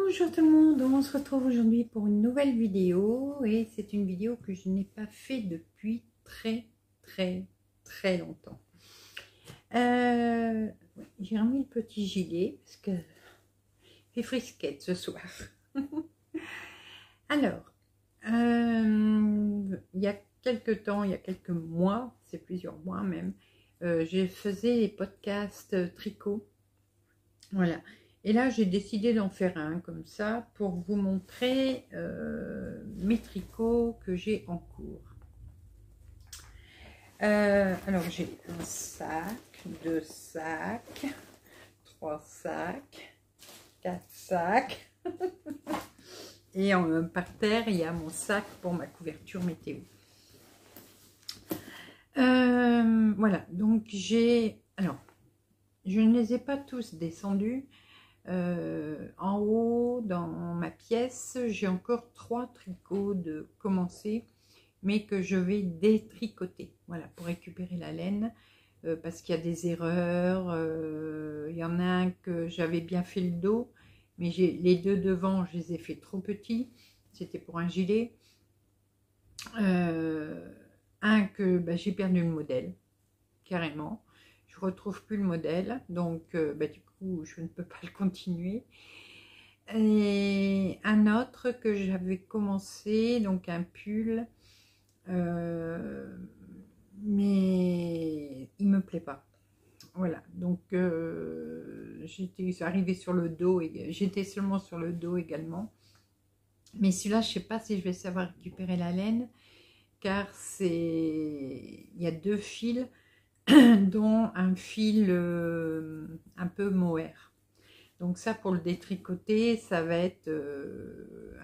Bonjour tout le monde, on se retrouve aujourd'hui pour une nouvelle vidéo et c'est une vidéo que je n'ai pas fait depuis très longtemps. J'ai remis le petit gilet parce que j'ai frisquette ce soir. Alors, il y a quelques temps, il y a quelques mois, c'est plusieurs mois même, j'ai faisais les podcasts tricot. Voilà. Et là, j'ai décidé d'en faire un comme ça pour vous montrer mes tricots que j'ai en cours. Alors, j'ai un sac, 2 sacs, 3 sacs, 4 sacs. Et par terre, il y a mon sac pour ma couverture météo. Voilà, donc j'ai... Alors, je ne les ai pas tous descendus. En haut, dans ma pièce, j'ai encore 3 tricots de commencer, mais que je vais détricoter, voilà, pour récupérer la laine, parce qu'il y a des erreurs. Il y en a un que j'avais bien fait le dos, mais les deux devant, je les ai fait trop petits, c'était pour un gilet. Un que j'ai perdu le modèle, carrément, je retrouve plus le modèle, donc du coup je ne peux pas le continuer. Et un autre que j'avais commencé, donc un pull, mais il me plaît pas. Voilà, donc j'étais arrivée sur le dos et j'étais seulement sur le dos également. Mais celui-là, je sais pas si je vais savoir récupérer la laine, car il y a 2 fils, dont un fil un peu mohair. Donc ça, pour le détricoter, ça va être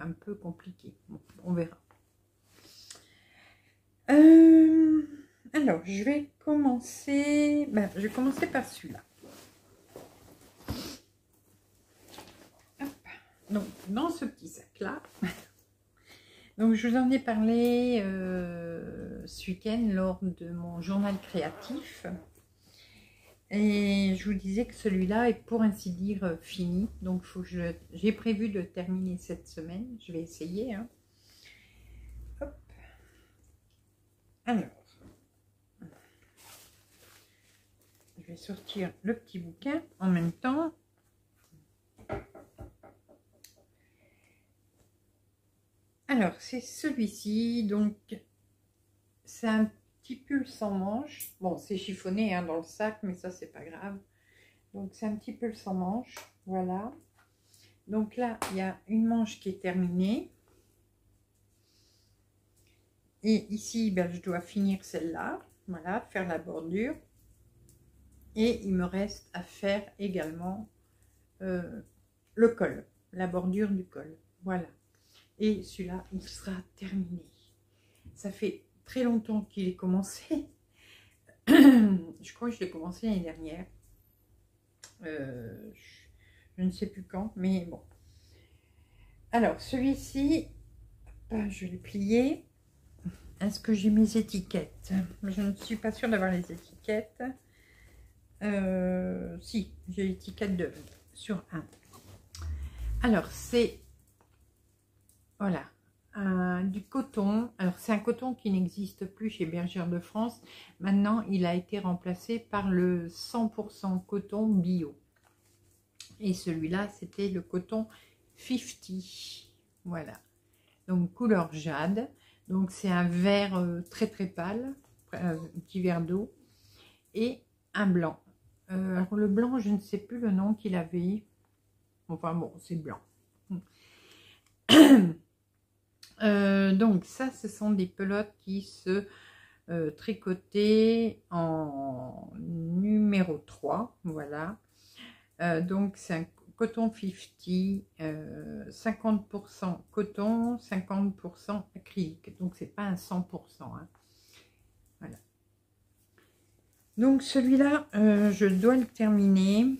un peu compliqué. Bon, on verra. Alors, je vais commencer par celui-là. Donc, dans ce petit sac-là, donc je vous en ai parlé ce week-end lors de mon journal créatif. Et je vous disais que celui-là est pour ainsi dire fini. Donc j'ai prévu de terminer cette semaine. Je vais essayer. Hein. Hop. Alors, je vais sortir le petit bouquin en même temps. Alors, c'est celui-ci. Donc, c'est un petit pull sans manche. Bon, c'est chiffonné hein, dans le sac, mais ça, c'est pas grave. Donc, c'est un petit pull sans manche. Voilà. Donc là, il y a une manche qui est terminée. Et ici, je dois finir celle-là. Voilà, faire la bordure. Et il me reste à faire également le col, la bordure du col. Voilà. Et celui-là, il sera terminé. Ça fait très longtemps qu'il est commencé. Je crois que je l'ai commencé l'année dernière. Je ne sais plus quand, mais bon. Alors, celui-ci, je l'ai plié. Est-ce que j'ai mes étiquettes? Je ne suis pas sûre d'avoir les étiquettes. Si, j'ai l'étiquette sur un. Alors, c'est... Voilà. Du coton. Alors, c'est un coton qui n'existe plus chez Bergère de France. Maintenant, il a été remplacé par le 100% coton bio. Et celui-là, c'était le coton 50. Voilà. Donc, couleur jade. Donc, c'est un vert très pâle. Un petit verre d'eau. Et un blanc. Alors, le blanc, je ne sais plus le nom qu'il avait. Enfin, bon, c'est blanc. Donc ça, ce sont des pelotes qui se tricotaient en numéro 3, voilà. Donc c'est un coton 50, 50% coton, 50% acrylique. Donc c'est pas un 100%. Hein. Voilà. Donc celui-là, je dois le terminer.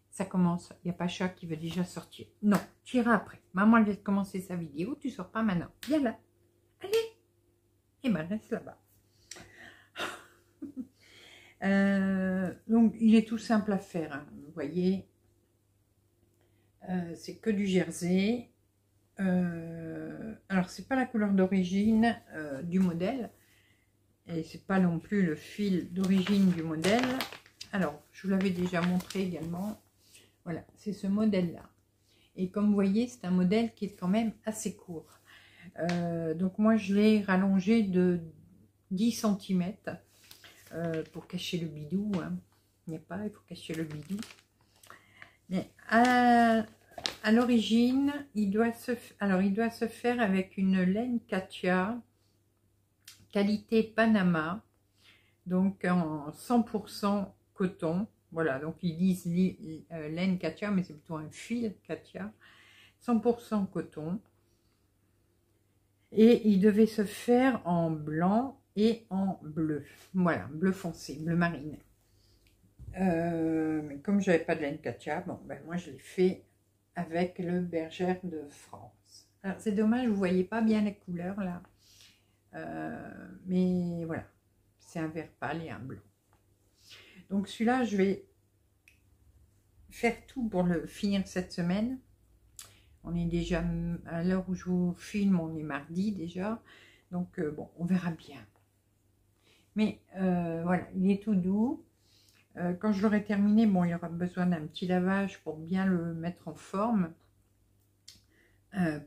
Ça commence, il n'y a pas chat qui veut déjà sortir. Non, tu iras après. Maman, elle vient de commencer sa vidéo, tu sors pas maintenant. Viens là. Allez. Et ben, reste là-bas. Donc, il est tout simple à faire. Hein, vous voyez. C'est que du jersey. Alors, c'est pas la couleur d'origine du modèle. Et c'est pas non plus le fil d'origine du modèle. Alors, je vous l'avais déjà montré également. Voilà, c'est ce modèle-là. Et comme vous voyez, c'est un modèle qui est quand même assez court. Donc moi, je l'ai rallongé de 10 cm pour cacher le bidou. Hein. Il n'y a pas, il faut cacher le bidou. Mais à l'origine, il doit se faire avec une laine Katia, qualité Panama, donc en 100% coton. Voilà, donc ils disent laine Katia, mais c'est plutôt un fil Katia, 100% coton. Et il devait se faire en blanc et en bleu. Voilà, bleu foncé, bleu marine. Mais comme je n'avais pas de laine Katia, bon, ben moi je l'ai fait avec le Bergère de France. Alors c'est dommage, vous ne voyez pas bien les couleurs là. Mais voilà, c'est un vert pâle et un blanc. Donc celui-là, je vais faire tout pour le finir cette semaine. On est déjà, à l'heure où je vous filme, on est mardi déjà. Donc bon, on verra bien. Mais voilà, il est tout doux. Quand je l'aurai terminé, bon, il y aura besoin d'un petit lavage pour bien le mettre en forme.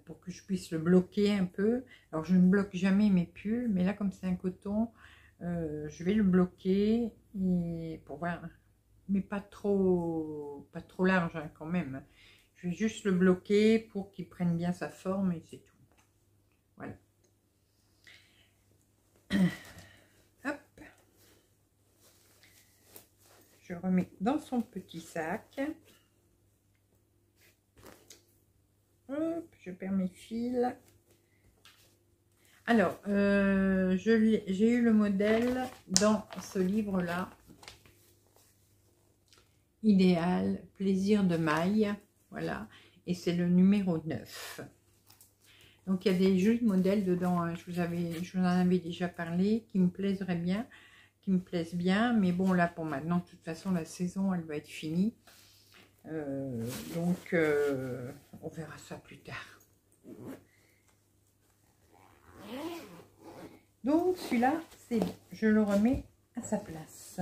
Pour que je puisse le bloquer un peu. Alors je ne bloque jamais mes pulls, mais là comme c'est un coton, je vais le bloquer et pour voir, mais pas trop large hein, quand même. Je vais juste le bloquer pour qu'il prenne bien sa forme et c'est tout. Voilà. Hop. Je remets dans son petit sac. Hop, je perds mes fils. Alors, j'ai eu le modèle dans ce livre-là. Idéal, plaisir de maille. Voilà. Et c'est le numéro 9. Donc, il y a des jolis modèles dedans. Hein. Je vous en avais déjà parlé, qui me plaiseraient bien. Qui me plaisent bien. Mais bon, là, pour maintenant, de toute façon, la saison, elle va être finie. Donc, on verra ça plus tard. Donc, celui-là, c'est bon. Je le remets à sa place.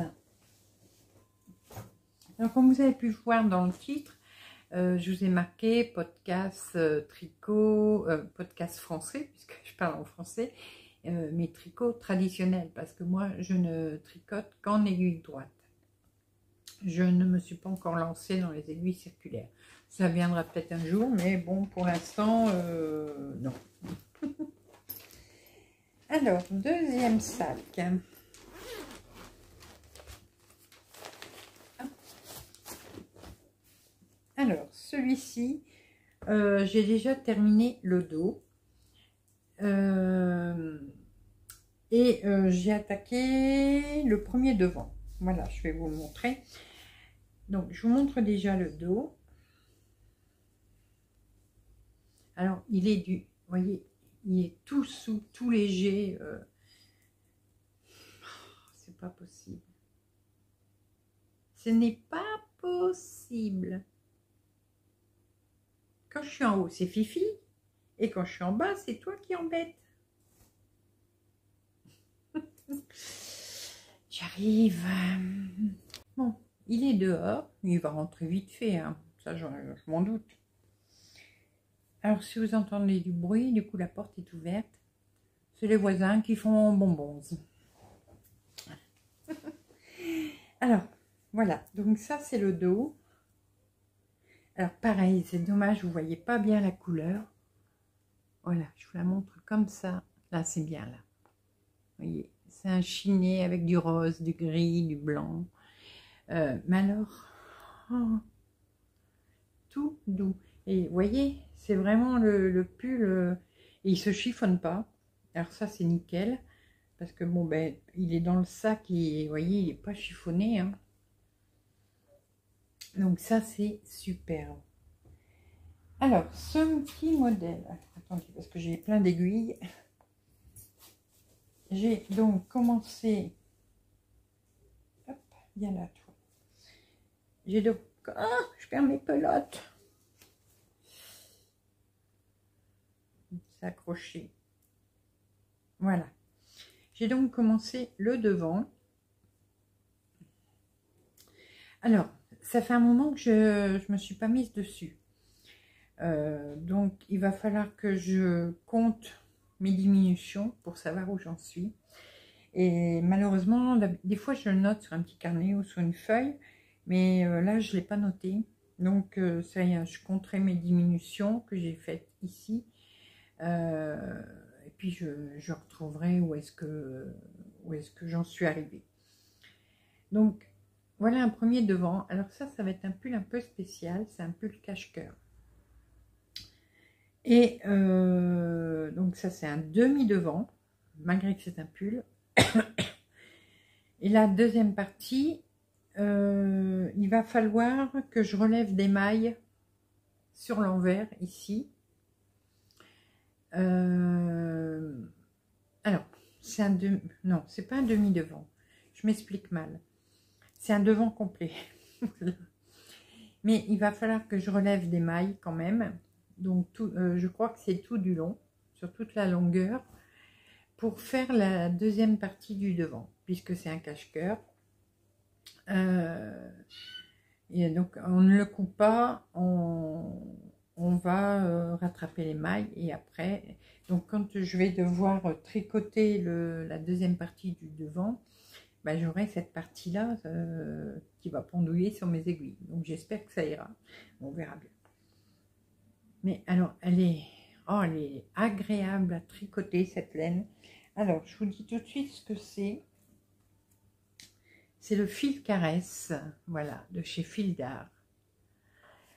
Donc, comme vous avez pu voir dans le titre, je vous ai marqué podcast tricot, podcast français, puisque je parle en français, mais tricot traditionnel, parce que moi, je ne tricote qu'en aiguille droite. Je ne me suis pas encore lancée dans les aiguilles circulaires. Ça viendra peut-être un jour, mais bon, pour l'instant, non. Alors, deuxième sac. Alors, celui-ci, j'ai déjà terminé le dos. Et j'ai attaqué le premier devant. Voilà, je vais vous le montrer. Donc, je vous montre déjà le dos. Alors, il est du... Vous voyez, il est tout souple, tout léger. C'est pas possible. Ce n'est pas possible. Quand je suis en haut, c'est Fifi. Et quand je suis en bas, c'est toi qui embête. J'arrive. Bon, il est dehors. Il va rentrer vite fait. Hein. Ça, je m'en doute. Alors, si vous entendez du bruit, du coup, la porte est ouverte. C'est les voisins qui font bonbons. Alors, voilà. Donc, ça, c'est le dos. Alors, pareil, c'est dommage, vous ne voyez pas bien la couleur. Voilà, je vous la montre comme ça. Là, c'est bien, là. Vous voyez, c'est un chiné avec du rose, du gris, du blanc. Mais alors, oh, tout doux. Et vous voyez, c'est vraiment le pull, et il se chiffonne pas. Alors ça, c'est nickel, parce que bon, ben, il est dans le sac et vous voyez, il n'est pas chiffonné. Hein. Donc ça, c'est super. Alors, ce petit modèle, attendez, parce que j'ai plein d'aiguilles. J'ai donc commencé, hop, viens là, toi. J'ai donc, oh, je perds mes pelotes. c'est accroché. Voilà. J'ai donc commencé le devant. Alors, ça fait un moment que je me suis pas mise dessus. Donc, il va falloir que je compte mes diminutions pour savoir où j'en suis. Et malheureusement, des fois, je le note sur un petit carnet ou sur une feuille. Mais là, je ne l'ai pas noté. Donc, ça y est, je compterai mes diminutions que j'ai faites ici. Et puis, je retrouverai où est-ce que j'en suis arrivée. Donc, voilà un premier devant. Alors ça va être un pull un peu spécial. C'est un pull cache-cœur. Et donc ça, c'est un demi-devant, malgré que c'est un pull. Et la deuxième partie, il va falloir que je relève des mailles sur l'envers, ici. Alors, c'est un demi... Non, c'est pas un demi-devant. Je m'explique mal. C'est un devant complet. Mais il va falloir que je relève des mailles quand même. Donc, je crois que c'est tout du long, sur toute la longueur, pour faire la deuxième partie du devant, puisque c'est un cache-cœur. Et donc, on ne le coupe pas, on va rattraper les mailles et après, donc quand je vais devoir tricoter la deuxième partie du devant, ben, j'aurai cette partie-là qui va pendouiller sur mes aiguilles. Donc, j'espère que ça ira. On verra bien. Mais alors, elle est agréable à tricoter, cette laine. Alors, je vous dis tout de suite ce que c'est. C'est le fil caresse, voilà, de chez Fil d'Art.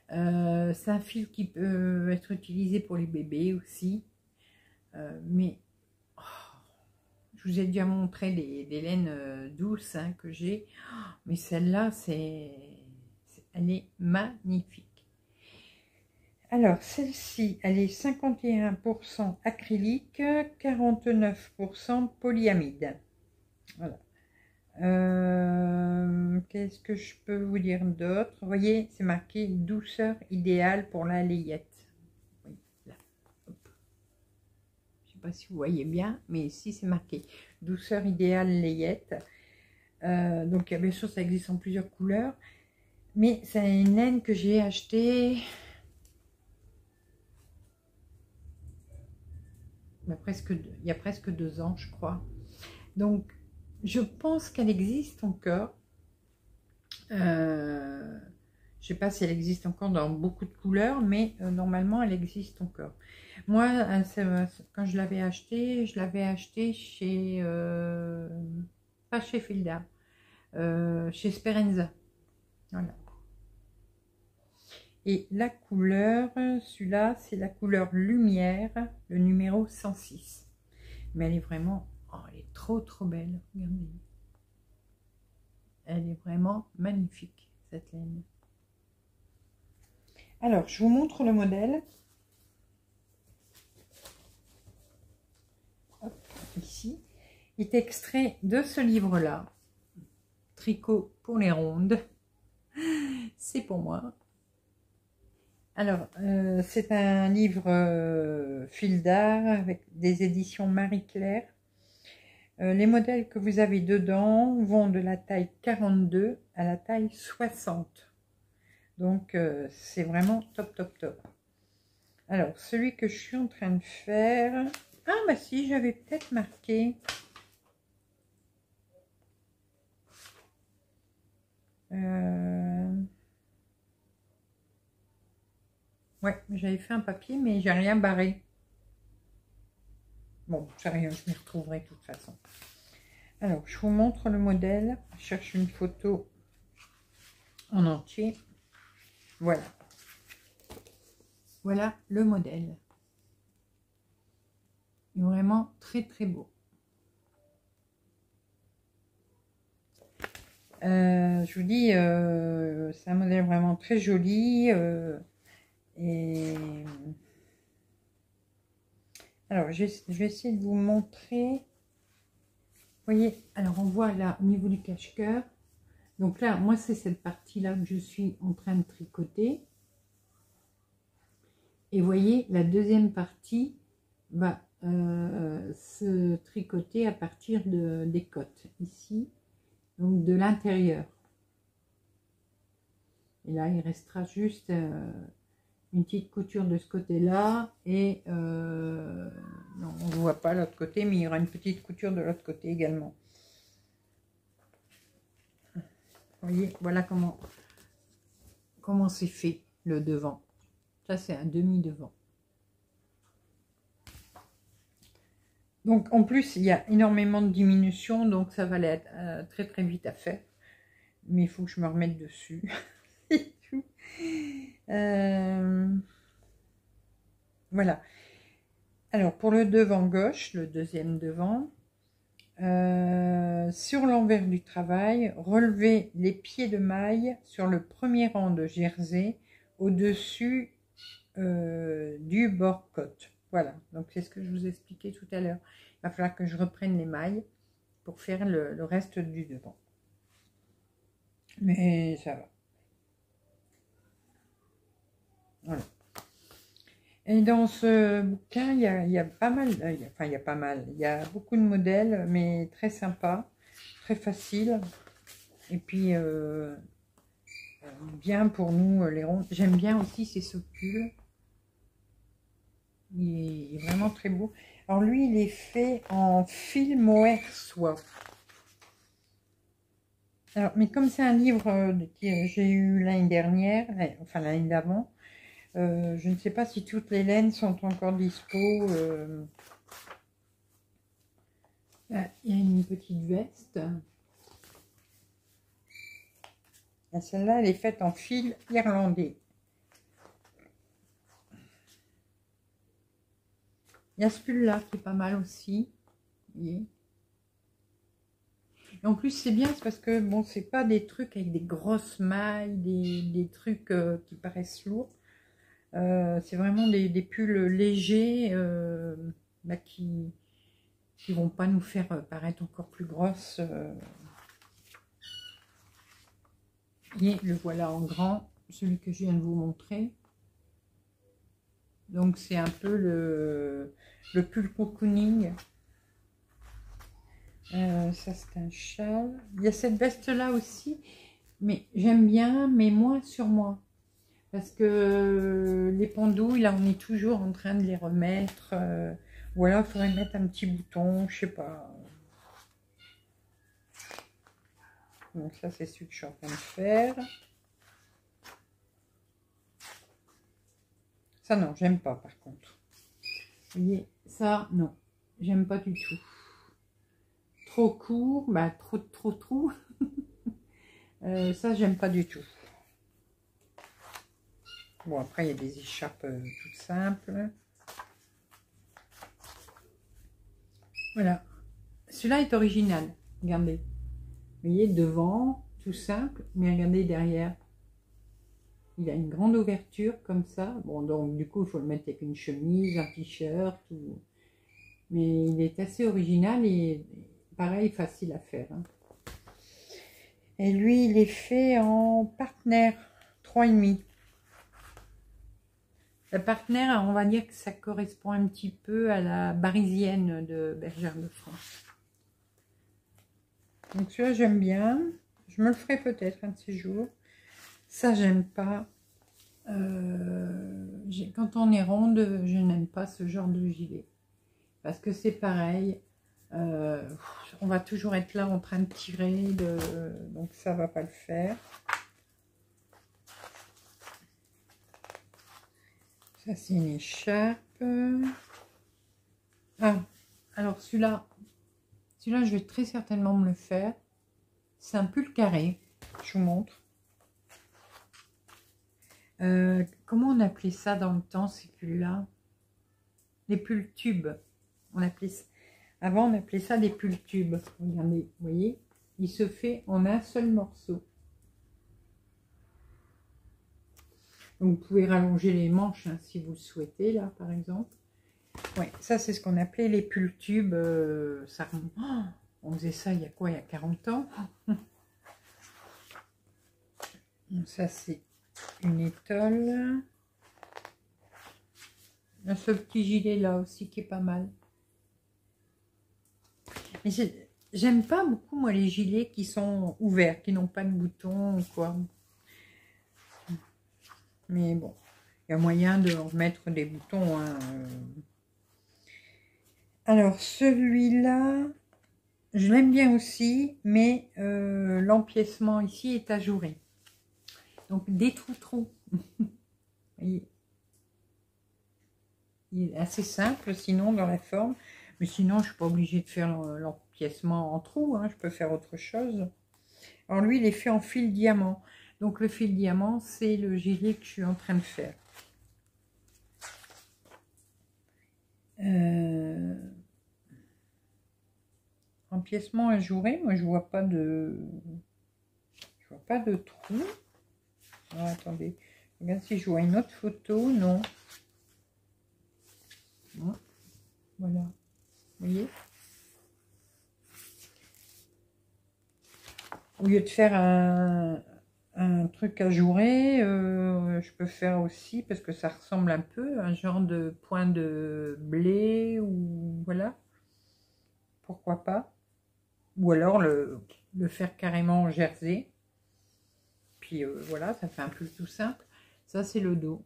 C'est un fil qui peut être utilisé pour les bébés aussi. Mais, je vous ai déjà montré des laines douces hein, que j'ai. Mais celle-là, elle est magnifique. Alors, celle-ci, elle est 51% acrylique, 49% polyamide. Voilà. Qu'est-ce que je peux vous dire d'autre? Vous voyez, c'est marqué douceur idéale pour la layette. Oui, là. Hop. Je ne sais pas si vous voyez bien, mais ici c'est marqué douceur idéale layette. Donc, bien sûr, ça existe en plusieurs couleurs. Mais c'est une laine que j'ai achetée... il y a presque 2 ans, je crois. Donc, je pense qu'elle existe encore. Je ne sais pas si elle existe encore dans beaucoup de couleurs, mais normalement, elle existe encore. Moi, quand je l'avais acheté chez... pas chez Fil d'Art, chez Sperenza. Voilà. Et la couleur, celui-là, c'est la couleur lumière, le numéro 106. Mais elle est vraiment, elle est trop belle, regardez. Elle est vraiment magnifique, cette laine. Alors, je vous montre le modèle. Hop, ici. Il est extrait de ce livre-là. Tricot pour les rondes. C'est pour moi. Alors, c'est un livre Fil d'Art avec des éditions Marie-Claire. Les modèles que vous avez dedans vont de la taille 42 à la taille 60. Donc, c'est vraiment top. Alors, celui que je suis en train de faire... Ah, bah si, j'avais peut-être marqué... Ouais, j'avais fait un papier, mais j'ai rien barré. Bon, c'est rien, je m'y retrouverai de toute façon. Alors, je vous montre le modèle. Je cherche une photo en entier. Voilà. Voilà le modèle. Vraiment très beau. Je vous dis, c'est un modèle vraiment très joli. Et alors, je vais essayer de vous montrer. Vous voyez, alors on voit là au niveau du cache-cœur. Donc là, moi, c'est cette partie-là que je suis en train de tricoter. Et vous voyez, la deuxième partie, va se tricoter à partir des côtes, ici, donc de l'intérieur. Et là, il restera juste une petite couture de ce côté-là, et non, on ne voit pas l'autre côté, mais il y aura une petite couture de l'autre côté également. Vous voyez, voilà comment c'est fait le devant. Ça, c'est un demi-devant. Donc, en plus, il y a énormément de diminution, donc ça va être très très vite à faire. Mais il faut que je me remette dessus. C'est tout. Voilà. Alors, pour le devant gauche, le deuxième devant, sur l'envers du travail, relevez les pieds de maille sur le premier rang de jersey au-dessus du bord côte. Voilà, donc c'est ce que je vous expliquais tout à l'heure. Il va falloir que je reprenne les mailles pour faire le reste du devant. Mais ça va. Voilà. Et dans ce bouquin, il y a pas mal, enfin il y a pas mal, il y a beaucoup de modèles, mais très sympa, très facile. Et puis, bien pour nous les ronds. J'aime bien aussi ces pull. Il est vraiment très beau. Alors lui, il est fait en fil mohair soie. Alors, mais comme c'est un livre que j'ai eu l'année dernière, enfin l'année d'avant, je ne sais pas si toutes les laines sont encore dispo. Là, il y a une petite veste. Celle-là, elle est faite en fil irlandais. Il y a ce pull-là qui est pas mal aussi. Vous voyez. Et en plus, c'est bien, c'est parce que bon, c'est pas des trucs avec des grosses mailles, des trucs qui paraissent lourds. C'est vraiment des pulls légers bah, qui vont pas nous faire paraître encore plus grosses. Et le voilà en grand, celui que je viens de vous montrer. Donc c'est un peu le pull cocooning. Ça c'est un châle. Il y a cette veste là aussi, mais j'aime bien, mais moins sur moi. Parce que les pendouilles, là on est toujours en train de les remettre. Ou alors il faudrait mettre un petit bouton, je sais pas. Donc ça c'est celui que je suis en train de faire. Ça non, j'aime pas par contre. Vous voyez, ça non, j'aime pas du tout. Trop court, bah trop. Ça j'aime pas du tout. Bon après il y a des écharpes toutes simples. Voilà. Celui-là est original. Regardez. Vous voyez, devant, tout simple, mais regardez derrière. Il a une grande ouverture comme ça. Bon, donc du coup, il faut le mettre avec une chemise, un t-shirt. Mais il est assez original et pareil, facile à faire. Hein. Et lui, il est fait en partenaire 3,5. La partenaire, on va dire que ça correspond un petit peu à la barisienne de Bergère de France. Donc celui-là, j'aime bien. Je me le ferai peut-être un de ces jours. Ça, j'aime pas. Quand on est ronde, je n'aime pas ce genre de gilet. Parce que c'est pareil. On va toujours être là en train de tirer. Donc ça va pas le faire. Ça, c'est une écharpe. Ah, alors celui-là, je vais très certainement me le faire. C'est un pull carré. Je vous montre. Comment on appelait ça dans le temps, ces pulls-là? Les pulls tubes. Avant, on appelait ça des pulls tubes. Regardez, vous voyez, il se fait en un seul morceau. Donc, vous pouvez rallonger les manches hein, si vous le souhaitez, là, par exemple. Ouais, ça, c'est ce qu'on appelait les pulls tubes. Ça, on faisait ça il y a quoi? Il y a 40 ans. Donc, ça, c'est une étole. Il y a ce petit gilet là aussi qui est pas mal. Mais j'aime pas beaucoup moi les gilets qui sont ouverts, qui n'ont pas de boutons ou quoi. Mais bon, il y a moyen de remettre des boutons. Hein. Alors celui-là, je l'aime bien aussi, mais l'empiècement ici est ajouré. Donc des trous. Il est assez simple sinon dans la forme. Mais sinon, je ne suis pas obligée de faire l'empiècement en trous. Hein, je peux faire autre chose. Alors lui, il est fait en fil diamant. Donc le fil diamant, c'est le gilet que je suis en train de faire. Empiècement ajouré, moi je vois pas de trou. Alors, attendez, regarde si je vois une autre photo, non. Non. Voilà, vous voyez. Au lieu de faire un truc ajouré, je peux faire aussi, parce que ça ressemble un peu, un genre de point de blé, ou voilà. Pourquoi pas. Ou alors le faire carrément en jersey. Puis voilà, ça fait un peu tout simple. Ça, c'est le dos.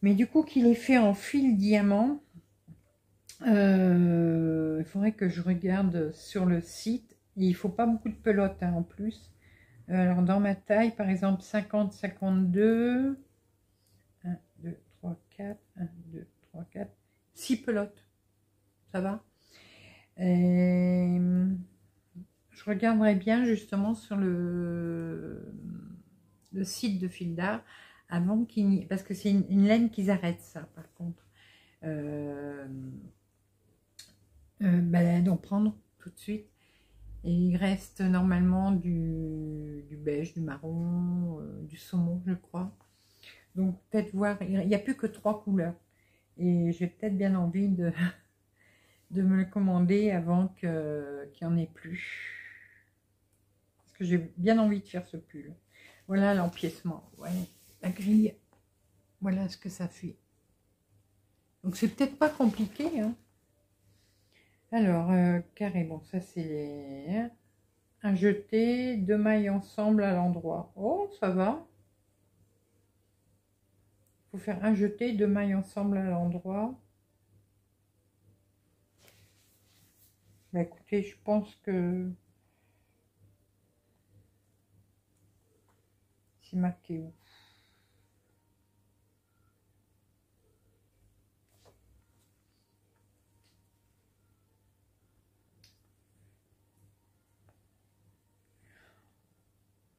Mais du coup, qu'il est fait en fil diamant, il faudrait que je regarde sur le site. Et il ne faut pas beaucoup de pelote hein, en plus. Alors, dans ma taille, par exemple, 50-52. 1, 2, 3, 4. 1, 2, 3, 4. 6 pelotes. Ça va? Je regarderai bien justement sur le site de Fil d'Art avant qu'il... Parce que c'est une laine qu'ils arrêtent ça par contre. D'en prendre tout de suite. Et il reste normalement du beige, du marron, du saumon je crois. Donc peut-être voir, il n'y a plus que 3 couleurs. Et j'ai peut-être bien envie de me le commander avant qu'il n'y en ait plus. Parce que j'ai bien envie de faire ce pull. Voilà l'empiècement. Ouais, la grille. Voilà ce que ça fait. Donc c'est peut-être pas compliqué. Hein. Alors, carré, bon, ça c'est un jeté, 2 mailles ensemble à l'endroit. Oh, ça va. Il faut faire un jeté, 2 mailles ensemble à l'endroit. Bah écoutez, je pense que c'est marqué où?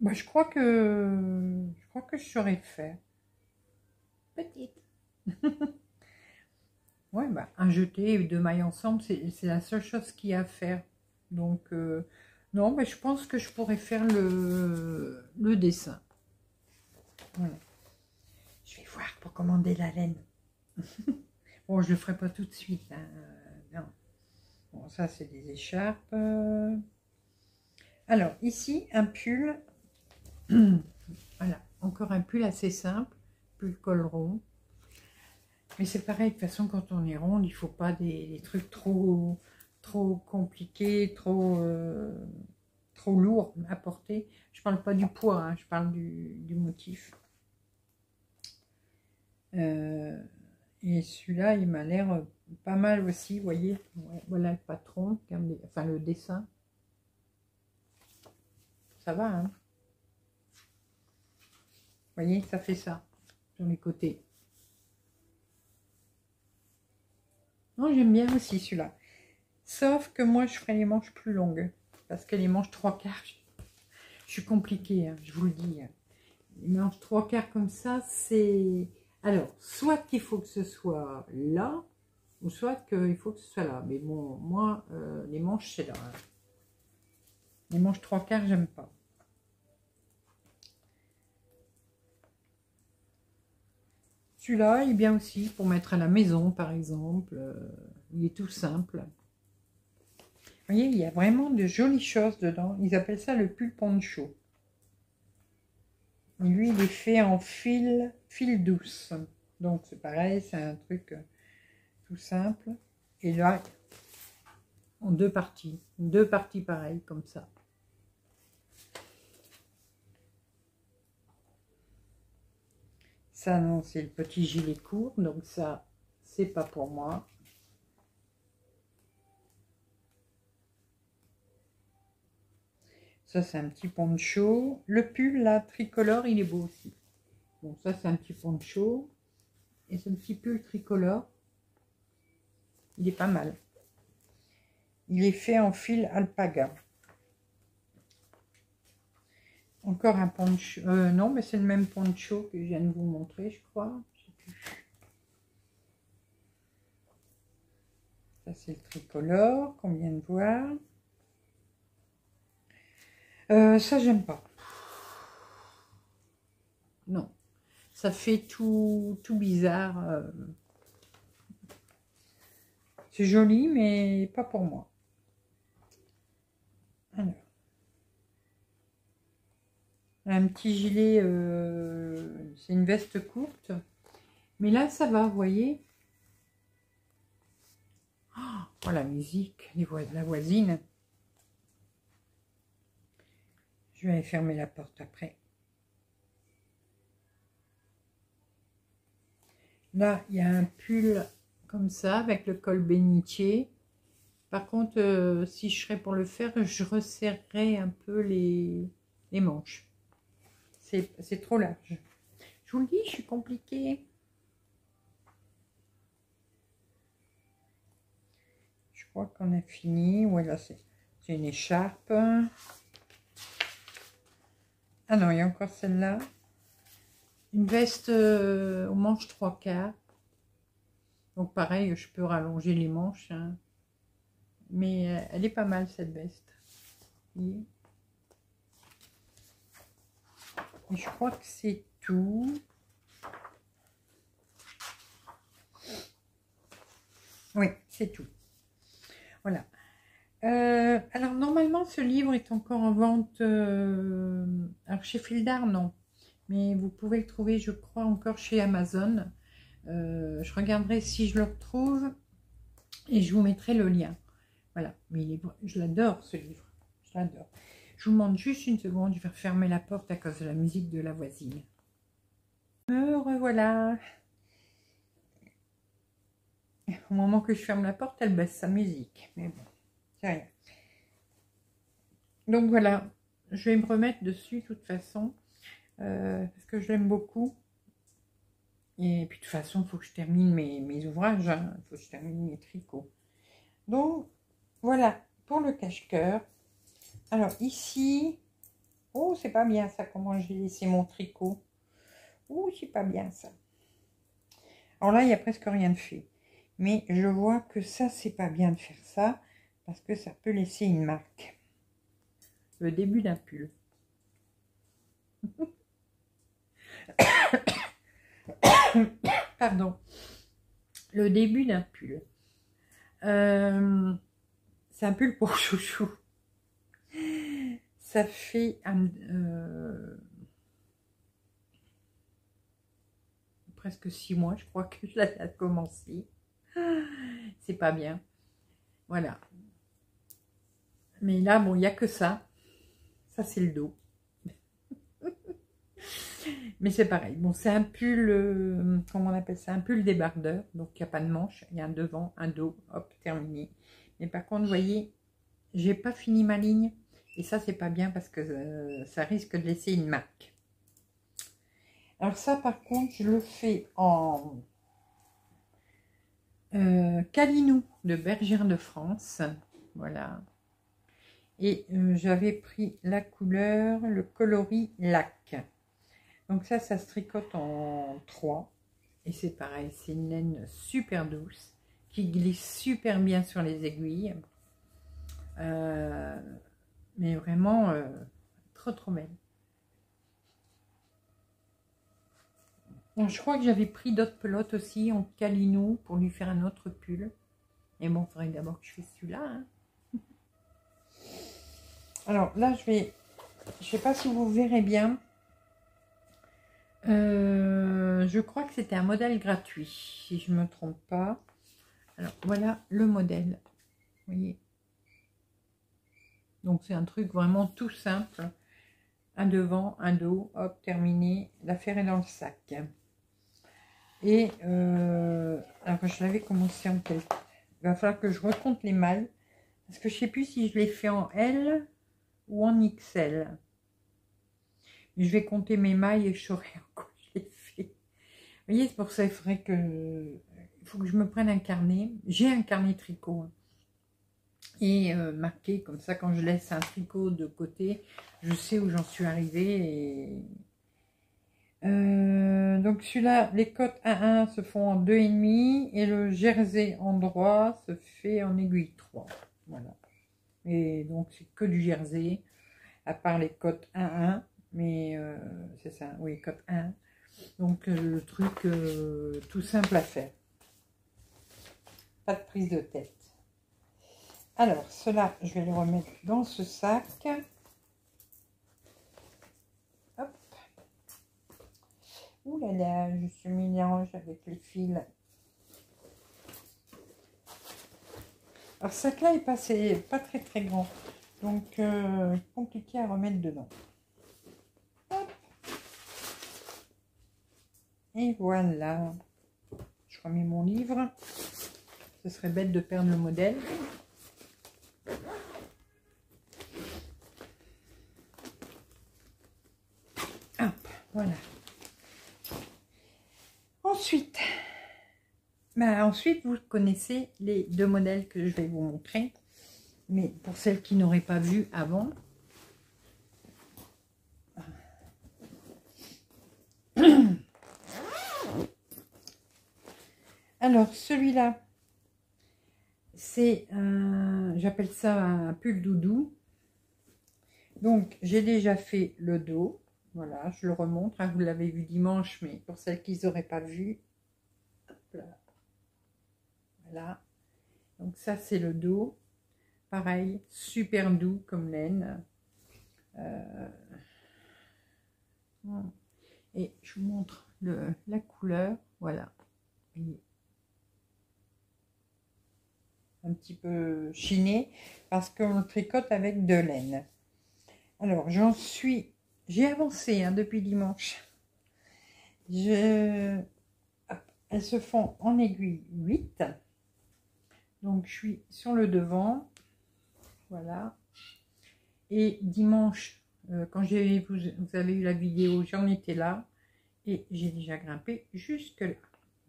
Bah, je crois que je saurais faire. Petite. Ouais, bah, un jeté et 2 mailles ensemble, c'est la seule chose qu'il y a à faire. Donc, non, mais je pense que je pourrais faire le dessin. Voilà. Je vais voir pour commander la laine. Bon, je le ferai pas tout de suite. Hein. Non. Bon, ça, c'est des écharpes. Alors, ici, un pull. Voilà, encore un pull assez simple. Pull col rond. Mais c'est pareil, de toute façon, quand on est ronde, il ne faut pas des trucs trop compliqués, trop lourds à porter. Je ne parle pas du poids, hein, je parle du motif. Et celui-là, il m'a l'air pas mal aussi, vous voyez. Ouais, voilà le patron, enfin le dessin. Ça va, hein. Vous voyez, ça fait ça, sur les côtés. Non, j'aime bien aussi celui-là. Sauf que moi, je ferai les manches plus longues. Parce que les manches 3/4, je suis compliquée, hein, je vous le dis. Les manches 3/4 comme ça, c'est... Alors, soit qu'il faut que ce soit là, ou soit qu'il faut que ce soit là. Mais bon, moi, les manches, c'est là. Hein. Les manches 3/4, j'aime pas. Celui-là, il est bien aussi pour mettre à la maison, par exemple. Il est tout simple. Vous voyez, il y a vraiment de jolies choses dedans. Ils appellent ça le pull poncho. Et lui, il est fait en fil douce. Donc, c'est pareil, c'est un truc tout simple. Et là, en deux parties pareilles, comme ça. Ça, non, c'est le petit gilet court, donc ça, c'est pas pour moi. Ça, c'est un petit poncho. Le pull, là, tricolore, il est beau aussi. Bon, ça, c'est un petit poncho. Et ce petit pull tricolore, il est pas mal. Il est fait en fil alpaga. Encore un poncho. Non, mais c'est le même poncho que je viens de vous montrer, je crois. Je sais plus. Ça, c'est le tricolore qu'on vient de voir. Ça, j'aime pas. Non. Ça fait tout bizarre. C'est joli, mais pas pour moi. Alors. Un petit gilet, c'est une veste courte. Mais là, ça va, vous voyez. Oh, la musique, la voisine. Je vais aller fermer la porte après. Là, il y a un pull comme ça, avec le col bénitier. Par contre, si je serais pour le faire, je resserrerais un peu les manches. C'est trop large. Je vous le dis, je suis compliquée. Je crois qu'on a fini. Voilà, c'est une écharpe. Ah non, il y a encore celle-là. Une veste aux manches 3/4. Donc pareil, je peux rallonger les manches. Hein. Mais elle est pas mal cette veste. Et je crois que c'est tout. Oui, c'est tout. Voilà. Alors normalement ce livre est encore en vente. Alors chez Fildar, non. Mais vous pouvez le trouver, je crois, encore chez Amazon. Je regarderai si je le retrouve et je vous mettrai le lien. Voilà, mais je l'adore ce livre, je l'adore. Je vous demande juste une seconde, je vais refermer la porte à cause de la musique de la voisine. Me revoilà. Au moment que je ferme la porte, elle baisse sa musique, mais bon, c'est rien. Donc voilà, je vais me remettre dessus de toute façon, parce que je l'aime beaucoup. Et puis de toute façon, il faut que je termine mes ouvrages, hein. Il faut que je termine mes tricots. Donc, voilà, pour le cache-cœur. Alors ici, oh, c'est pas bien ça, comment j'ai laissé mon tricot. Oh, c'est pas bien ça. Alors là, il n'y a presque rien de fait. Mais je vois que ça, c'est pas bien de faire ça, parce que ça peut laisser une marque. Le début d'un pull. Pardon. Le début d'un pull. C'est un pull pour chouchou. Ça fait presque 6 mois, je crois que je l'ai commencé. C'est pas bien. Voilà. Mais là, bon, il n'y a que ça. Ça, c'est le dos. Mais c'est pareil. Bon, c'est un pull, comment on appelle ça? Un pull débardeur. Donc, il n'y a pas de manche. Il y a un devant, un dos. Hop, terminé. Mais par contre, vous voyez, j'ai pas fini ma ligne. Et ça, c'est pas bien parce que ça risque de laisser une marque. Alors ça, par contre, je le fais en Calinou de Bergère de France. Voilà. Et j'avais pris la couleur, le coloris lac. Donc ça se tricote en 3. Et c'est pareil, c'est une laine super douce qui glisse super bien sur les aiguilles. Mais vraiment trop belle. Alors, je crois que j'avais pris d'autres pelotes aussi en Calinou pour lui faire un autre pull. Et bon, il faudrait d'abord que je fasse celui-là. Hein. Alors là, je sais pas si vous verrez bien. Je crois que c'était un modèle gratuit, si je ne me trompe pas. Alors, voilà le modèle. Vous voyez. Donc, c'est un truc vraiment tout simple. Un devant, un dos, hop, terminé. L'affaire est dans le sac. Et, alors, je l'avais commencé en quel... Il va falloir que je recompte les mailles. Parce que je ne sais plus si je l'ai fait en L ou en XL. Mais je vais compter mes mailles et je saurai en quoi je l'ai fait. Vous voyez, c'est pour ça, il faudrait que... Il faut que je me prenne un carnet. J'ai un carnet tricot. Hein. Et marqué, comme ça, quand je laisse un tricot de côté, je sais où j'en suis arrivée. Et... donc celui-là, les côtes 1-1 se font en 2,5 et le jersey en droit se fait en aiguille 3. Voilà. Et donc c'est que du jersey, à part les côtes 1-1. Mais c'est ça, oui, côte 1. Donc le truc tout simple à faire. Pas de prise de tête. Alors, cela, je vais le remettre dans ce sac. Hop. Ouh là là, je suis mélange avec les fils. Alors, ce sac-là est pas très très grand. Donc, compliqué à remettre dedans. Hop. Et voilà. Je remets mon livre. Ce serait bête de perdre le modèle. Hop, voilà. Ensuite, vous connaissez les deux modèles que je vais vous montrer. Mais pour celles qui n'auraient pas vu avant. Alors, celui-là, c'est un, j'appelle ça un pull doudou. Donc, j'ai déjà fait le dos. Voilà, je le remontre. Hein, vous l'avez vu dimanche, mais pour celles qui n'auraient pas vu. Hop là. Voilà. Donc, ça, c'est le dos. Pareil, super doux comme laine. Et je vous montre la couleur. Voilà. Un petit peu chiné parce qu'on tricote avec de laine. Alors, j'ai avancé hein, depuis dimanche. Elles se font en aiguille 8. Donc, je suis sur le devant. Voilà. Et dimanche, quand vous avez eu la vidéo, j'en étais là. Et j'ai déjà grimpé jusque là.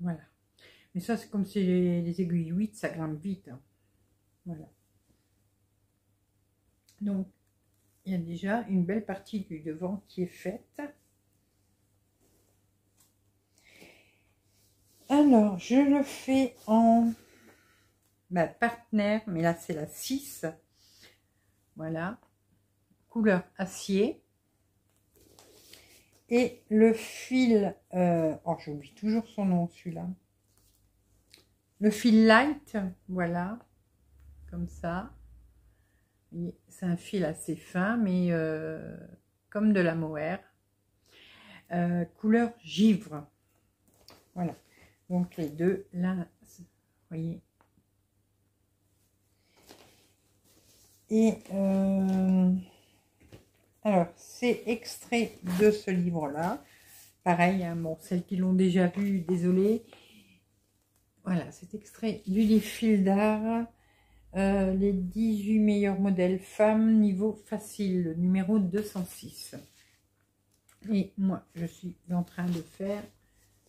Voilà. Mais ça, c'est comme si les aiguilles 8, ça grimpe vite. Hein. Voilà. Donc, il y a déjà une belle partie du devant qui est faite. Alors, je le fais en partenaire, mais là, c'est la 6. Voilà. Couleur acier. Et le fil... oh, j'oublie toujours son nom, celui-là. Le fil light, voilà. Comme ça. C'est un fil assez fin, mais comme de la mohair. Couleur givre. Voilà. Donc les deux, là, vous voyez. Et alors, c'est extrait de ce livre-là. Pareil, hein, bon, celles qui l'ont déjà vu, désolé. Voilà, c'est extrait du livre Fil d'art. Les 18 meilleurs modèles femmes niveau facile, le numéro 206. Et moi, je suis en train de faire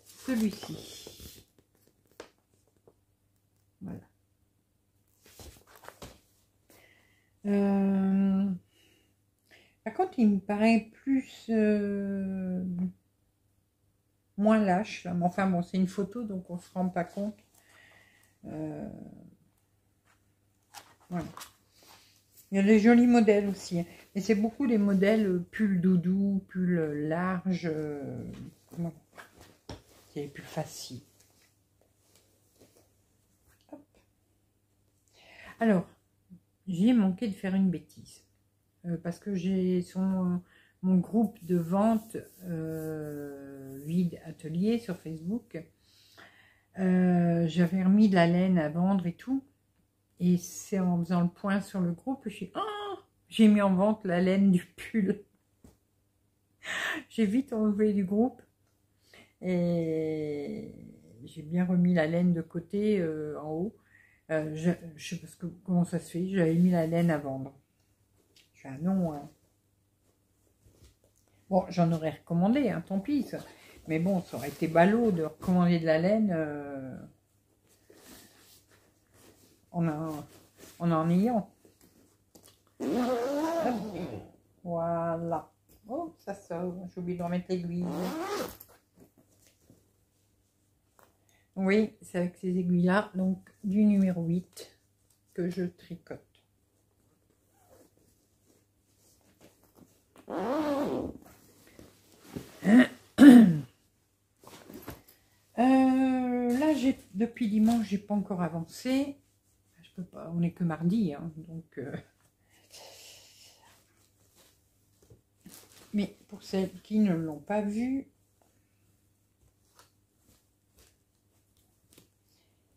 celui-ci. Voilà. Par contre, il me paraît plus... moins lâche. Mais enfin, bon, c'est une photo, donc on ne se rend pas compte. Voilà. Il y a des jolis modèles aussi. Hein. Mais c'est beaucoup les modèles pull doudou, pull large. C'est plus facile. Hop. Alors, j'ai manqué de faire une bêtise. Parce que j'ai mon groupe de vente vide atelier sur Facebook. J'avais remis de la laine à vendre et tout. Et c'est en faisant le point sur le groupe, j'ai mis en vente la laine du pull. J'ai vite enlevé du groupe. Et j'ai bien remis la laine de côté en haut. Je sais pas comment ça se fait. J'avais mis la laine à vendre. J'ai un nom. Hein. Bon, j'en aurais recommandé, hein, tant pis. Ça. Mais bon, ça aurait été ballot de recommander de la laine en ayant. Voilà. Oh, ça sort. J'ai oublié de remettre l'aiguille. Oui, c'est avec ces aiguilles-là, donc du numéro 8 que je tricote. Là, depuis dimanche, j'ai pas encore avancé. Je peux pas, on n'est que mardi, hein, donc. Mais pour celles qui ne l'ont pas vu,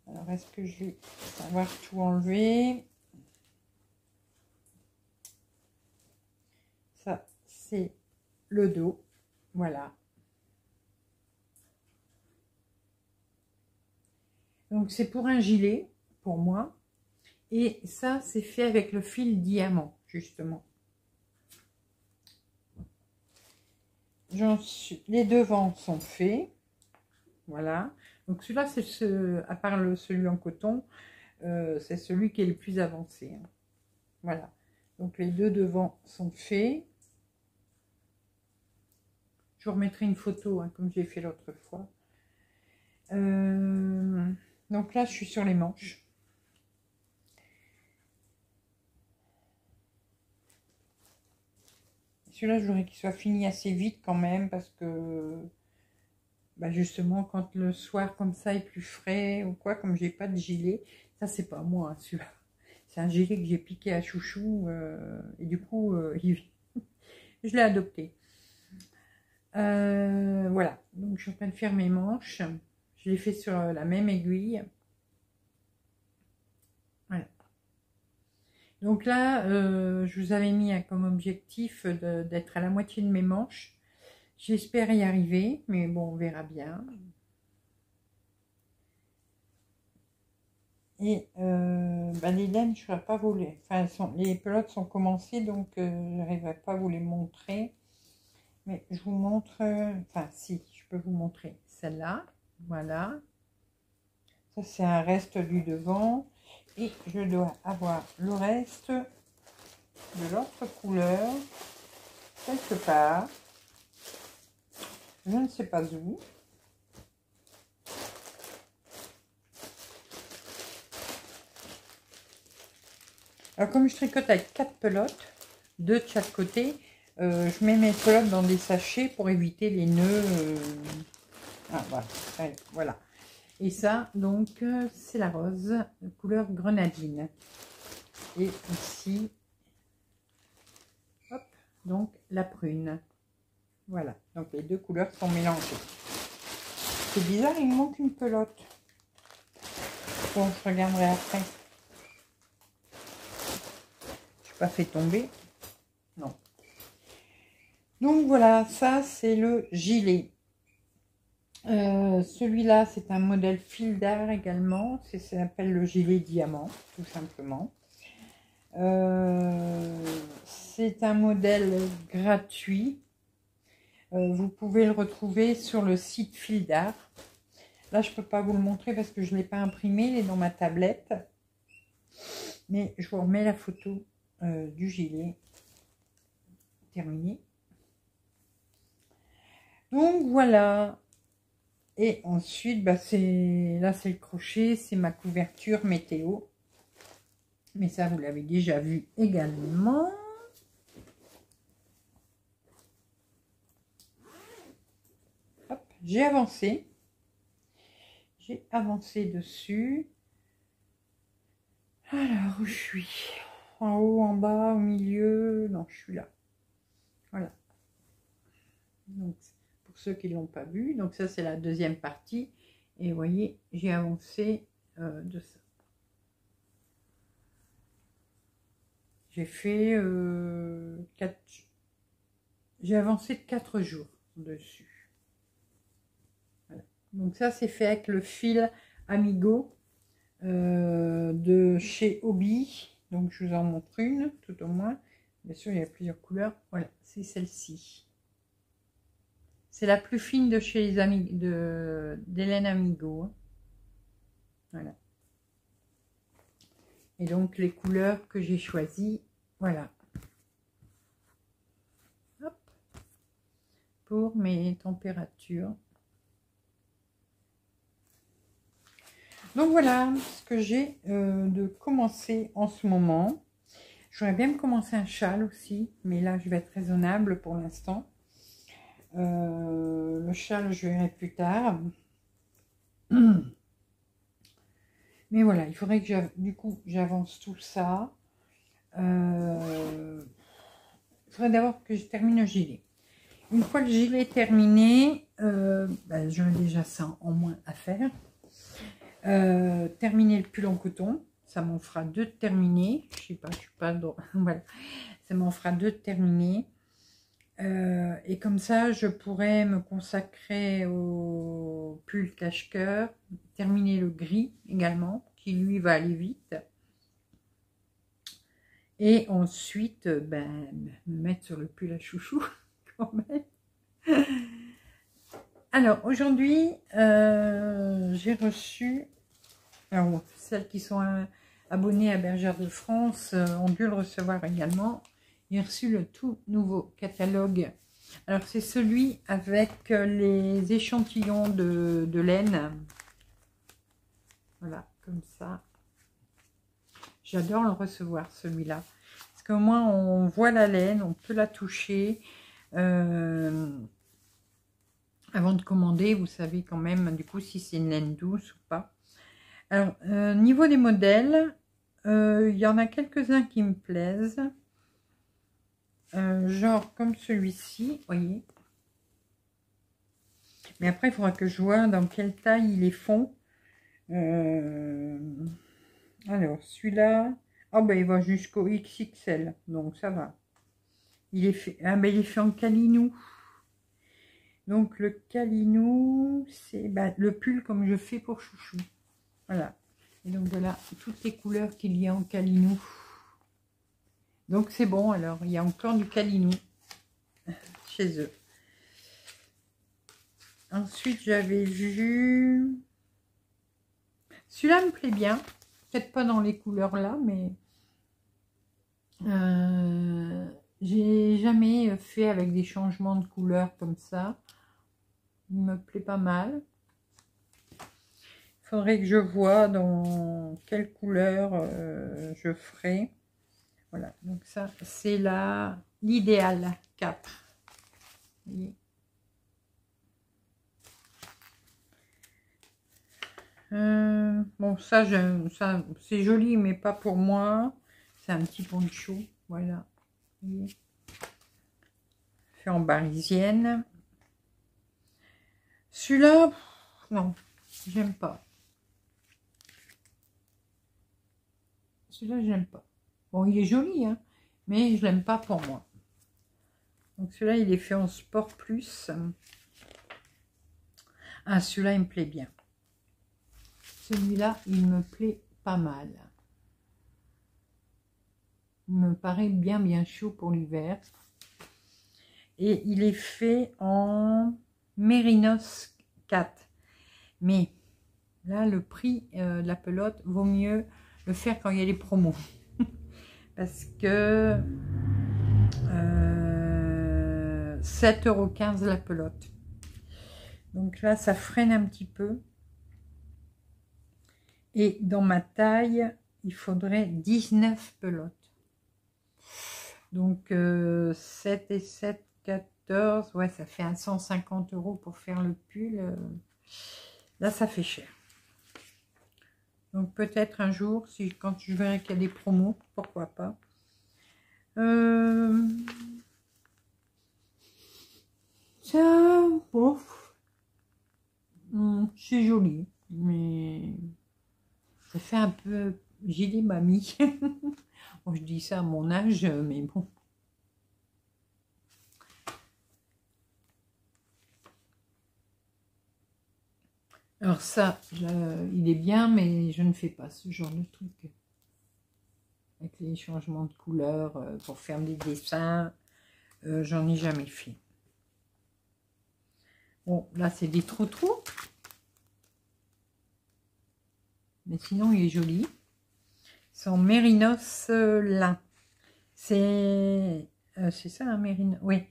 alors est-ce que je vais savoir tout enlever? Ça, c'est le dos, voilà. Donc c'est pour un gilet, pour moi. Et ça, c'est fait avec le fil diamant, justement. Les devants sont faits. Voilà. Donc celui-là, c'est à part celui en coton, c'est celui qui est le plus avancé. Hein. Voilà. Donc les deux devants sont faits. Je vous remettrai une photo, hein, comme j'ai fait l'autre fois. Donc là, je suis sur les manches. Celui-là, je voudrais qu'il soit fini assez vite quand même, parce que bah justement, quand le soir comme ça est plus frais ou quoi, comme j'ai pas de gilet, ça c'est pas moi, hein, celui-là. C'est un gilet que j'ai piqué à Chouchou, et du coup, je l'ai adopté. Voilà, donc je suis en train de faire mes manches. Je l'ai fait sur la même aiguille. Voilà. Donc là, je vous avais mis comme objectif d'être à la moitié de mes manches. J'espère y arriver, mais bon, on verra bien. Et les laines, je ne saurais pas vous les... Enfin, les pelotes sont commencées, donc je n'arriverai pas à vous les montrer. Mais je vous montre... Enfin, si, je peux vous montrer celle-là. Voilà. Ça, c'est un reste du devant. Et je dois avoir le reste de l'autre couleur quelque part. Je ne sais pas où. Alors, comme je tricote avec 4 pelotes, 2 de chaque côté, je mets mes pelotes dans des sachets pour éviter les nœuds. Voilà. Allez, voilà. Et ça, donc, c'est la rose, couleur grenadine. Et ici, hop, donc la prune. Voilà. Donc, les deux couleurs sont mélangées. C'est bizarre, il me manque une pelote. Bon, je regarderai après. Je n'ai pas fait tomber. Non. Donc, voilà, ça, c'est le gilet. Celui-là, c'est un modèle fil d'art également. Ça s'appelle le gilet diamant, tout simplement. C'est un modèle gratuit. Vous pouvez le retrouver sur le site Fil d'Art. Là, je ne peux pas vous le montrer parce que je ne l'ai pas imprimé. Il est dans ma tablette. Mais je vous remets la photo du gilet. Terminé. Donc, voilà. Et ensuite, là, c'est le crochet. C'est ma couverture météo. Mais ça, vous l'avez déjà vu également. J'ai avancé. J'ai avancé dessus. Alors, où je suis? En haut, en bas, au milieu? Non, je suis là. Voilà. Donc, pour ceux qui ne l'ont pas vu, donc ça c'est la deuxième partie. Et vous voyez, j'ai avancé de ça. J'ai fait j'ai avancé de 4 jours dessus. Voilà. Donc ça c'est fait avec le fil Amigo de chez Hobby. Donc je vous en montre une, tout au moins. Bien sûr, il y a plusieurs couleurs. Voilà, c'est celle-ci. C'est la plus fine de chez les amis d'Hélène Amigo. Hein. Voilà. Et donc les couleurs que j'ai choisies, voilà. Hop. Pour mes températures. Donc voilà ce que j'ai de commencer en ce moment. J'aurais bien me commencer un châle aussi, mais là je vais être raisonnable pour l'instant. Le châle je verrai plus tard. Mais voilà, il faudrait que du coup j'avance tout ça. Il faudrait d'abord que je termine le gilet. Une fois le gilet terminé, j'aurai déjà ça en moins à faire. Terminer le pull en coton, ça m'en fera 2 de terminés. Je sais pas, je suis pas dans... voilà, ça m'en fera 2 de terminés. Et comme ça, je pourrais me consacrer au pull cache-cœur, terminer le gris également, qui lui va aller vite. Et ensuite, me mettre sur le pull à chouchou quand même. Alors aujourd'hui, j'ai reçu, alors celles qui sont abonnées à Bergère de France ont dû le recevoir également. J'ai reçu le tout nouveau catalogue. Alors c'est celui avec les échantillons de laine. Voilà, comme ça. J'adore le recevoir celui-là. Parce qu'au moins on voit la laine, on peut la toucher. Avant de commander, vous savez quand même du coup si c'est une laine douce ou pas. Alors, niveau des modèles, il y en a quelques-uns qui me plaisent. Genre comme celui-ci, voyez. Mais après, il faudra que je vois dans quelle taille il est fond. Alors, celui-là, oh ben il va jusqu'au XXL, donc ça va. Il est fait, il est fait en calinou. Donc le calinou, c'est le pull comme je fais pour chouchou. Voilà. Et donc voilà toutes les couleurs qu'il y a en calinou. Donc c'est bon, alors il y a encore du calinou chez eux. Ensuite j'avais vu... Celui-là me plaît bien. Peut-être pas dans les couleurs là, mais... j'ai jamais fait avec des changements de couleurs comme ça. Il me plaît pas mal. Il faudrait que je vois dans quelle couleur je ferai. Voilà, donc ça, c'est l'idéal 4. Vous voyez. Bon, ça c'est joli, mais pas pour moi. C'est un petit poncho, voilà. Vous voyez. Fait en barisienne. Celui-là, non, j'aime pas. Celui-là, j'aime pas. Bon, il est joli, hein, mais je l'aime pas pour moi. Donc celui-là, il est fait en sport plus. Ah, celui-là, il me plaît bien. Celui-là, il me plaît pas mal. Il me paraît bien chaud pour l'hiver. Et il est fait en Mérinos 4. Mais là, le prix de la pelote, vaut mieux le faire quand il y a les promos. Parce que 7,15 € la pelote. Donc là, ça freine un petit peu. Et dans ma taille, il faudrait 19 pelotes. Donc 7 et 7, 14. Ouais, ça fait 150 € pour faire le pull. Là, ça fait cher. Donc peut-être un jour, quand je verrai qu'il y a des promos, pourquoi pas. C'est C'est joli, mais ça fait un peu gilet mamie. Bon, je dis ça à mon âge, mais bon. Alors ça, il est bien, mais je ne fais pas ce genre de truc. Avec les changements de couleur pour faire des dessins, j'en ai jamais fait. Bon, là c'est des trous. Mais sinon il est joli. C'est en mérinos lin. C'est ça un mérinos, oui.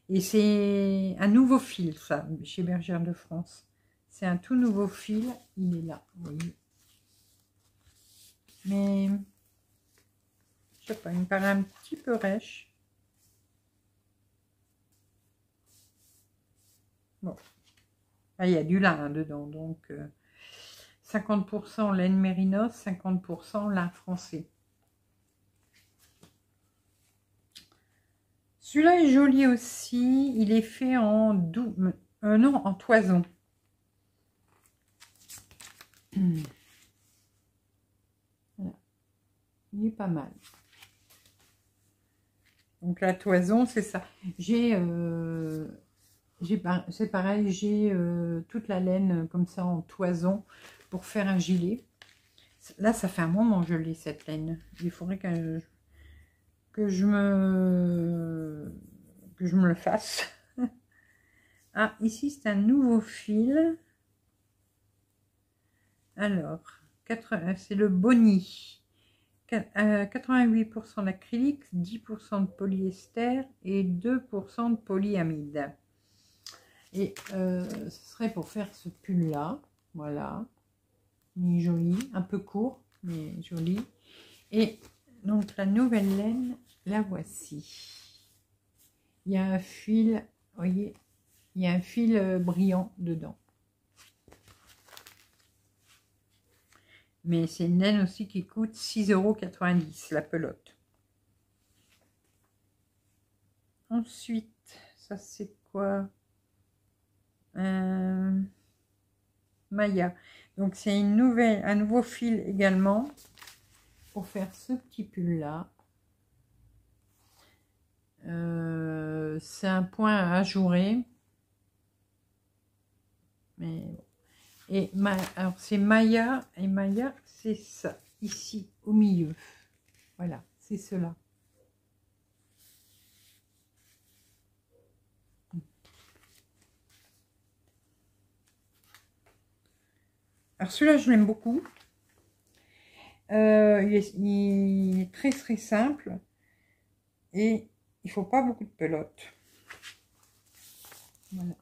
Et c'est un nouveau fil, ça, chez Bergère de France. C'est un tout nouveau fil, il est là, vous voyez. Mais, je sais pas, il me paraît un petit peu rêche. Bon, ah, il y a du lin dedans, donc 50% laine mérinos, 50% lin français. Celui-là est joli aussi, il est fait en non, en toison. Voilà. Il est pas mal. Donc la toison, c'est ça. C'est pareil, j'ai toute la laine comme ça en toison pour faire un gilet. Là, ça fait un moment que je l'ai, cette laine. Il faudrait que je me le fasse. Ah, ici, c'est un nouveau fil. Alors, c'est le Bonnie. 88% d'acrylique, 10% de polyester et 2% de polyamide. Et ce serait pour faire ce pull là, voilà, il est joli, un peu court mais joli. Et donc la nouvelle laine, la voici. Il y a un fil, vous voyez, il y a un fil brillant dedans. Mais c'est une laine aussi qui coûte 6,90 € la pelote. Ensuite, ça c'est quoi? Maya. Donc c'est un nouveau fil également pour faire ce petit pull là. C'est un point ajouré. Mais et alors c'est Maya, et Maya c'est ça ici au milieu. Voilà, c'est cela. Alors celui-là je l'aime beaucoup. Il est très très simple et il faut pas beaucoup de pelote. Voilà.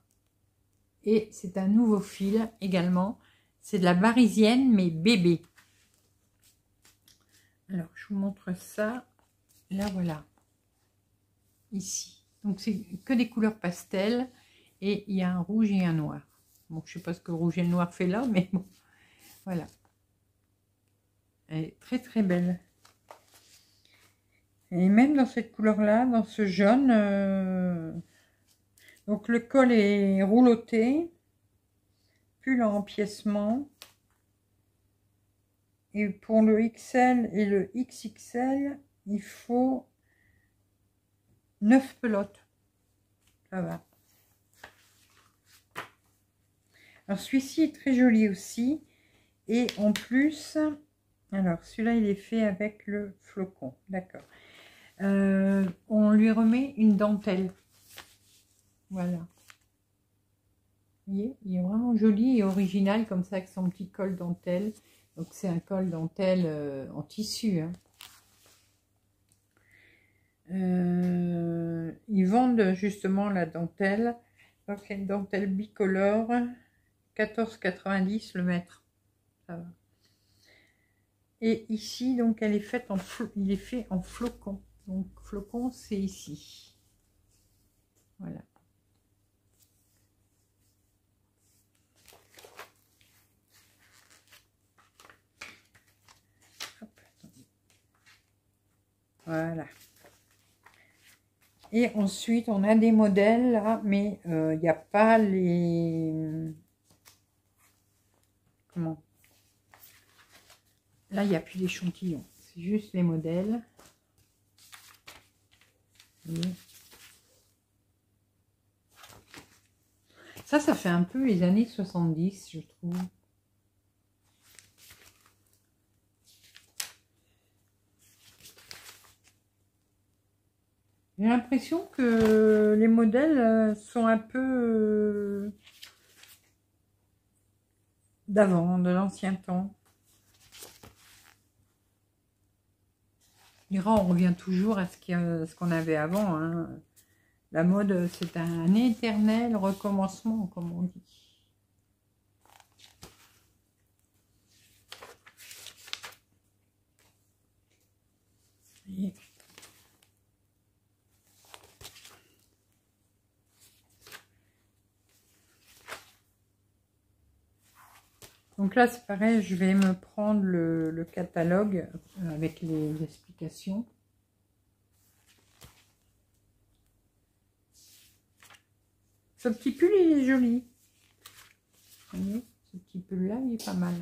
Et c'est un nouveau fil également. C'est de la varisienne mais bébé. Alors je vous montre ça. Là voilà. Ici. Donc c'est que des couleurs pastel et il y a un rouge et un noir. Bon, je sais pas ce que rouge et le noir fait là, mais bon, voilà. Elle est très très belle. Et même dans cette couleur là, dans ce jaune, donc le col est rouloté, pull en empiècement. Et pour le XL et le XXL, il faut 9 pelotes. Ça va. Alors celui-ci est très joli aussi. Et en plus, alors celui-là il est fait avec le flocon. D'accord. On lui remet une dentelle. Voilà. Vous voyez, il est vraiment joli et original comme ça avec son petit col dentelle. Donc c'est un col dentelle en tissu. Hein. Ils vendent justement la dentelle. Donc c'est une dentelle bicolore, 14,90 € le mètre. Ça va. Et ici donc elle est faite il est fait en flocon. Donc flocon c'est ici. Voilà. Hop. Voilà. Et ensuite, on a des modèles là, mais il n'y a pas les... comment. Là, il n'y a plus d'échantillons. C'est juste les modèles. Vous voyez. Ça fait un peu les années 70, je trouve. J'ai l'impression que les modèles sont un peu d'avant, de l'ancien temps. On revient toujours à ce qu'on avait avant. Hein. La mode, c'est un éternel recommencement, comme on dit. Et donc là, c'est pareil, je vais me prendre le catalogue avec les explications. Ce petit pull, il est joli. Vous voyez, ce petit pull-là, il est pas mal.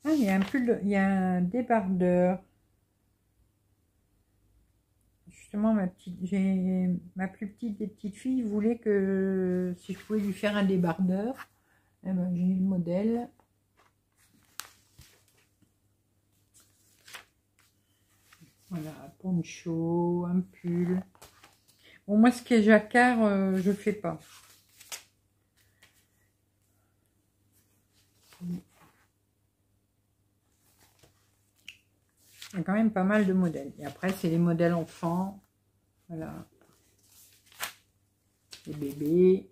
Ah, il y a un pull, il y a un débardeur. Justement, ma plus petite des petites filles voulait que si je pouvais lui faire un débardeur. Eh ben, j'ai le modèle. Voilà, poncho, un pull. Bon, moi, ce qui est jacquard, je fais pas. Il y a quand même pas mal de modèles. Et après, c'est les modèles enfants. Voilà. Les bébés.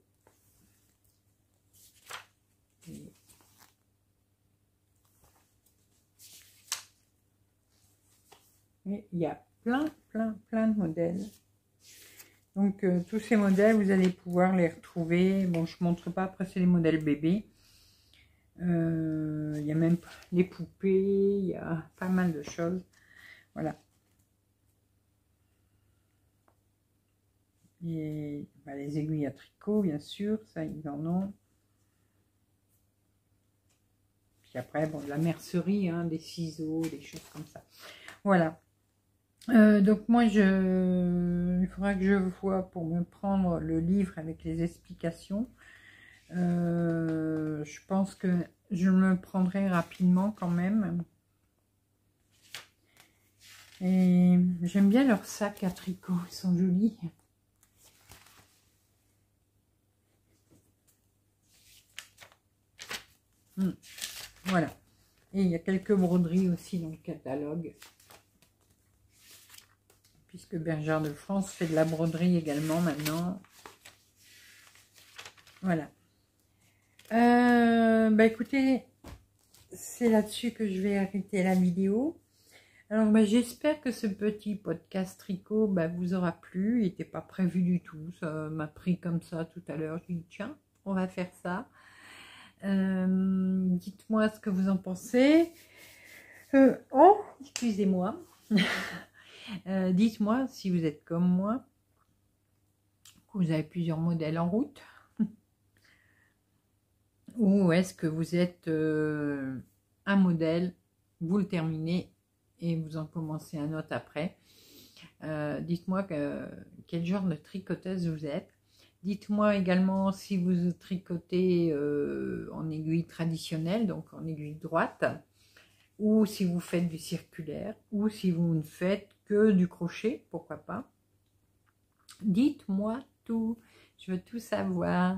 Et il y a plein de modèles. Donc, tous ces modèles, vous allez pouvoir les retrouver. Bon, je ne montre pas. Après, c'est les modèles bébés. Il y a même les poupées. Il y a pas mal de choses. Voilà. Et bah, les aiguilles à tricot, bien sûr. Ça, ils en ont. Puis après, bon, de la mercerie, hein, des ciseaux, des choses comme ça. Voilà. Donc moi, il faudra que je vois pour me prendre le livre avec les explications. Je pense que je me prendrai rapidement quand même. Et j'aime bien leurs sacs à tricot, ils sont jolis. Voilà. Et il y a quelques broderies aussi dans le catalogue. Puisque Bergère de France fait de la broderie également maintenant. Voilà. Bah écoutez, c'est là-dessus que je vais arrêter la vidéo. Alors bah, j'espère que ce petit podcast tricot vous aura plu. Il n'était pas prévu du tout. Ça m'a pris comme ça tout à l'heure. Je dis tiens, on va faire ça. Dites-moi ce que vous en pensez. Oh, excusez-moi. Dites-moi si vous êtes comme moi, que vous avez plusieurs modèles en route, ou est-ce que vous êtes un modèle, vous le terminez et vous en commencez un autre après. Dites-moi quel genre de tricoteuse vous êtes. Dites-moi également si vous tricotez en aiguille traditionnelle, donc en aiguille droite, ou si vous faites du circulaire, ou si vous ne faites que du crochet, pourquoi pas. Dites-moi tout, je veux tout savoir.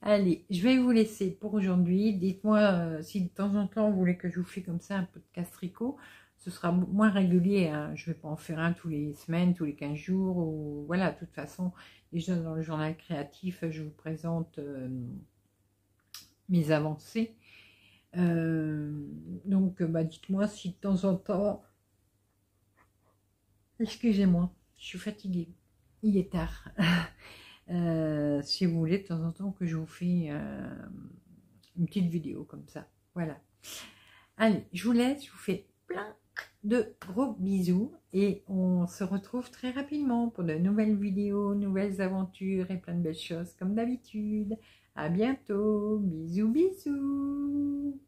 Allez, je vais vous laisser pour aujourd'hui. Dites-moi si de temps en temps vous voulez que je vous fasse comme ça un podcast tricot. Ce sera moins régulier, hein. Je ne vais pas en faire un tous les semaines, tous les 15 jours. Ou... Voilà, de toute façon, déjà dans le journal créatif, je vous présente mes avancées. Donc, dites-moi si de temps en temps... Excusez-moi, je suis fatiguée. Il est tard. Si vous voulez de temps en temps que je vous fais une petite vidéo comme ça. Voilà. Allez, je vous laisse. Je vous fais plein de gros bisous et on se retrouve très rapidement pour de nouvelles vidéos, nouvelles aventures et plein de belles choses comme d'habitude. À bientôt, bisous bisous.